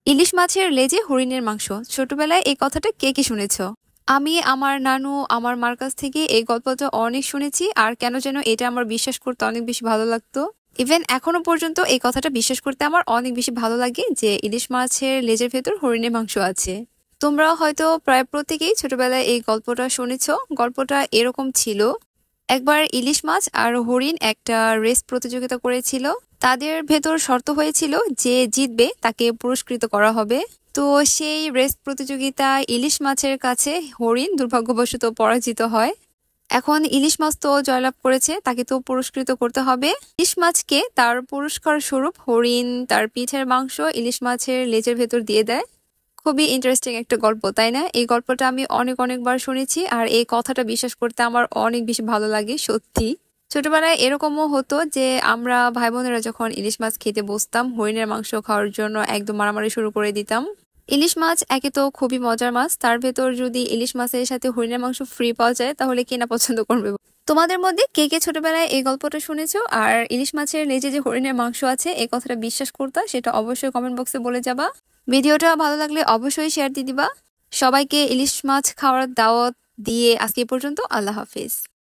ইলিশ মাছের লেজে হরিণের মাংস। ছোটবেলায় এই কথাটা কে কে শুনেছ? আমি আমার নানু, আমার মার কাছ থেকে এই গল্পটা অনেক শুনেছি, আর কেন যেন এটা আমার বিশ্বাস করতে অনেক বেশি ভালো লাগতো। ইভেন এখনো পর্যন্ত এই কথাটা বিশ্বাস করতে আমার অনেক বেশি ভালো লাগে যে ইলিশ মাছের লেজের ভেতর হরিণের মাংস আছে। তোমরা হয়তো প্রায় প্রত্যেকেই ছোটবেলায় এই গল্পটা শুনেছ। গল্পটা এরকম ছিল: একবার ইলিশ মাছ আর হরিণ একটা রেস প্রতিযোগিতা করেছিল। তাদের ভেতর শর্ত হয়েছিল যে জিতবে তাকে পুরস্কৃত করা হবে। তো সেই রেস প্রতিযোগিতায় ইলিশ মাছের কাছে হরিণ দুর্ভাগ্যবশত পরাজিত হয়। এখন ইলিশ মাছ তো জয়লাভ করেছে, তাকে তো পুরস্কৃত করতে হবে। ইলিশ মাছকে তার পুরস্কার স্বরূপ হরিণ তার পিঠের মাংস ইলিশ মাছের লেজের ভেতর দিয়ে দেয়। খুবই ইন্টারেস্টিং একটা গল্প, তাই না? এই গল্পটা আমি অনেক অনেকবার শুনেছি, আর এই কথাটা বিশ্বাস করতে আমার অনেক বেশি ভালো লাগে সত্যি। ছোটবেলায় এরকমও হতো যে আমরা ভাই বোনেরা যখন ইলিশ মাছ খেতে বসতাম, হরিণের মাংস খাওয়ার জন্য একদম মারামারি শুরু করে দিতাম। ইলিশ মাছ একে তো খুবই মজার মাছ, তার ভেতর যদি ইলিশ মাছের সাথে হরিণের মাংস ফ্রি পাওয়া যায় তাহলে কে না পছন্দ করবে? তোমাদের মধ্যে কে কে ছোটবেলায় এই গল্পটা শুনেছো আর ইলিশ মাছের লেজে যে হরিণের মাংস আছে এই কথাটা বিশ্বাস করতা, সেটা অবশ্যই কমেন্ট বক্সে বলে যাবা। ভিডিওটা ভালো লাগলে অবশ্যই শেয়ার দিয়ে দিবা। সবাইকে ইলিশ মাছ খাওয়ার দাওয়াত দিয়ে আজকে এ পর্যন্ত। আল্লাহ হাফিজ।